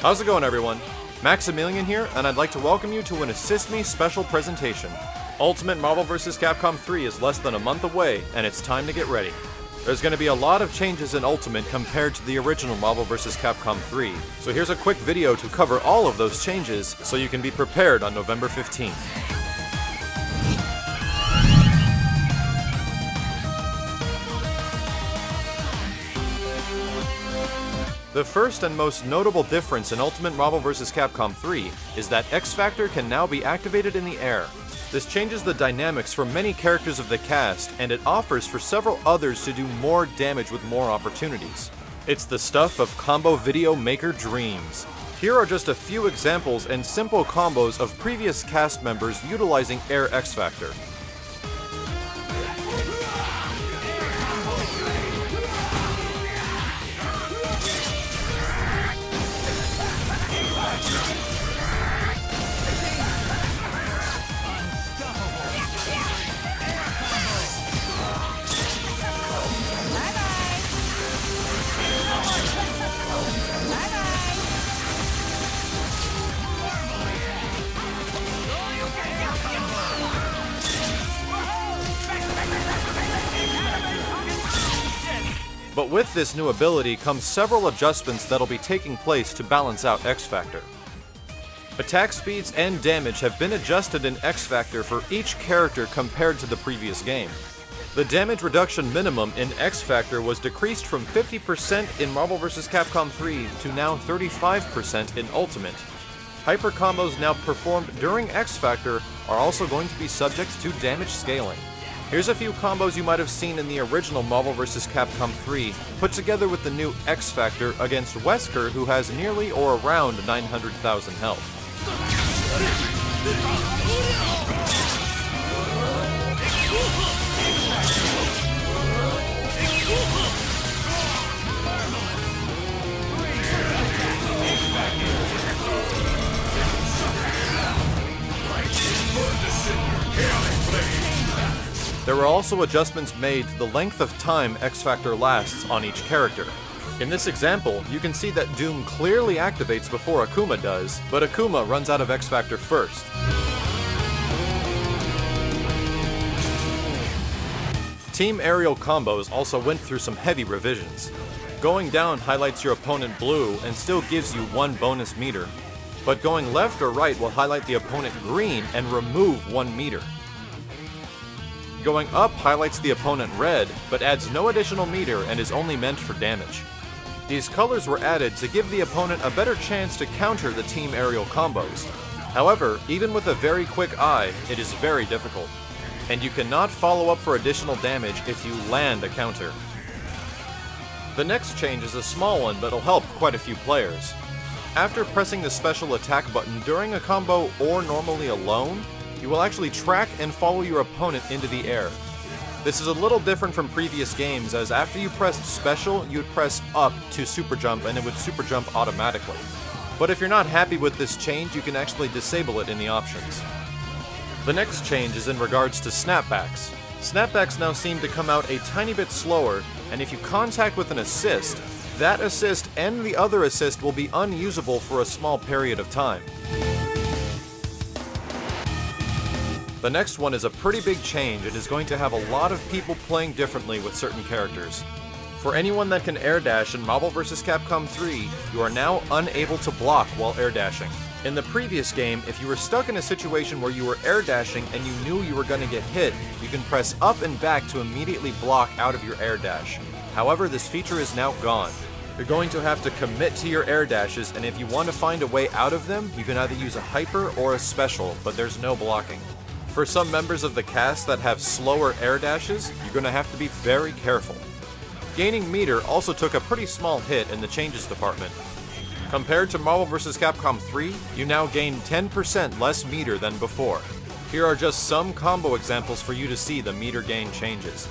How's it going, everyone? Maximilian here, and I'd like to welcome you to an Assist Me special presentation. Ultimate Marvel vs. Capcom 3 is less than a month away, and it's time to get ready. There's going to be a lot of changes in Ultimate compared to the original Marvel vs. Capcom 3, so here's a quick video to cover all of those changes so you can be prepared on November 15th. The first and most notable difference in Ultimate Marvel vs. Capcom 3 is that X Factor can now be activated in the air. This changes the dynamics for many characters of the cast, and it offers for several others to do more damage with more opportunities. It's the stuff of combo video maker dreams. Here are just a few examples and simple combos of previous cast members utilizing Air X Factor. But with this new ability comes several adjustments that'll be taking place to balance out X Factor. Attack speeds and damage have been adjusted in X Factor for each character compared to the previous game. The damage reduction minimum in X Factor was decreased from 50% in Marvel vs. Capcom 3 to now 35% in Ultimate. Hyper combos now performed during X Factor are also going to be subject to damage scaling. Here's a few combos you might have seen in the original Marvel vs. Capcom 3, put together with the new X Factor against Wesker, who has nearly or around 900,000 health. There were also adjustments made to the length of time X Factor lasts on each character. In this example, you can see that Doom clearly activates before Akuma does, but Akuma runs out of X Factor first. Team aerial combos also went through some heavy revisions. Going down highlights your opponent blue and still gives you 1 bonus meter, but going left or right will highlight the opponent green and remove 1 meter. Going up highlights the opponent red, but adds no additional meter and is only meant for damage. These colors were added to give the opponent a better chance to counter the team aerial combos. However, even with a very quick eye, it is very difficult, and you cannot follow up for additional damage if you land a counter. The next change is a small one, but will help quite a few players. After pressing the special attack button during a combo or normally alone, you will actually track and follow your opponent into the air. This is a little different from previous games, as after you pressed special, you would press up to super jump and it would super jump automatically. But if you're not happy with this change, you can actually disable it in the options. The next change is in regards to snapbacks. Snapbacks now seem to come out a tiny bit slower, and if you contact with an assist, that assist and the other assist will be unusable for a small period of time. The next one is a pretty big change and is going to have a lot of people playing differently with certain characters. For anyone that can air dash in Marvel vs. Capcom 3, you are now unable to block while air dashing. In the previous game, if you were stuck in a situation where you were air dashing and you knew you were going to get hit, you can press up and back to immediately block out of your air dash. However, this feature is now gone. You're going to have to commit to your air dashes, and if you want to find a way out of them, you can either use a hyper or a special, but there's no blocking. For some members of the cast that have slower air dashes, you're going to have to be very careful. Gaining meter also took a pretty small hit in the changes department. Compared to Marvel vs. Capcom 3, you now gain 10% less meter than before. Here are just some combo examples for you to see the meter gain changes.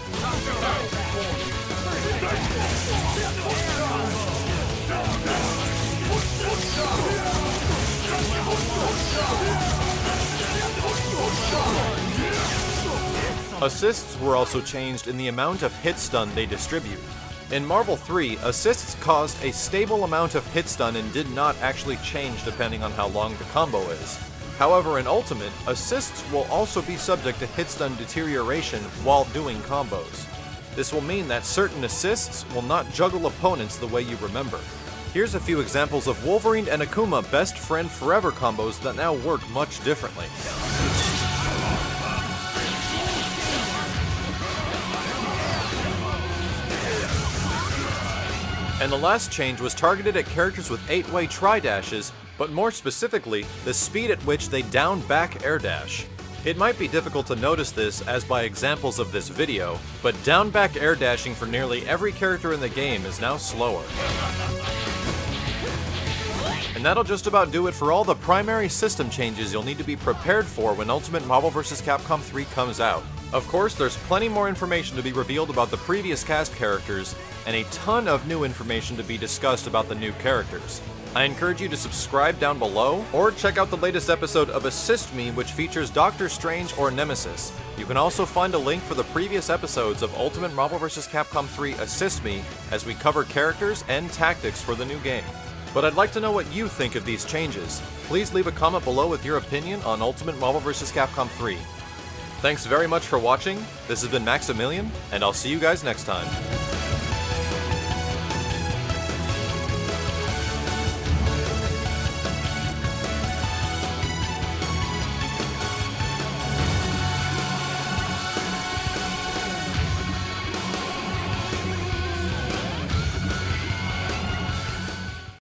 Assists were also changed in the amount of HITSTUN they distribute. In Marvel 3, assists caused a stable amount of hit stun and did not actually change depending on how long the combo is. However, in Ultimate, assists will also be subject to hit stun deterioration while doing combos. This will mean that certain assists will not juggle opponents the way you remember. Here's a few examples of Wolverine and Akuma best friend forever combos that now work much differently. And the last change was targeted at characters with 8-way tri-dashes, but more specifically, the speed at which they down-back air dash. It might be difficult to notice this as by examples of this video, but down-back air dashing for nearly every character in the game is now slower. And that'll just about do it for all the primary system changes you'll need to be prepared for when Ultimate Marvel vs. Capcom 3 comes out. Of course, there's plenty more information to be revealed about the previous cast characters, and a ton of new information to be discussed about the new characters. I encourage you to subscribe down below, or check out the latest episode of Assist Me, which features Doctor Strange or Nemesis. You can also find a link for the previous episodes of Ultimate Marvel vs. Capcom 3 Assist Me, as we cover characters and tactics for the new game. But I'd like to know what you think of these changes. Please leave a comment below with your opinion on Ultimate Marvel vs. Capcom 3. Thanks very much for watching, this has been Maximilian, and I'll see you guys next time.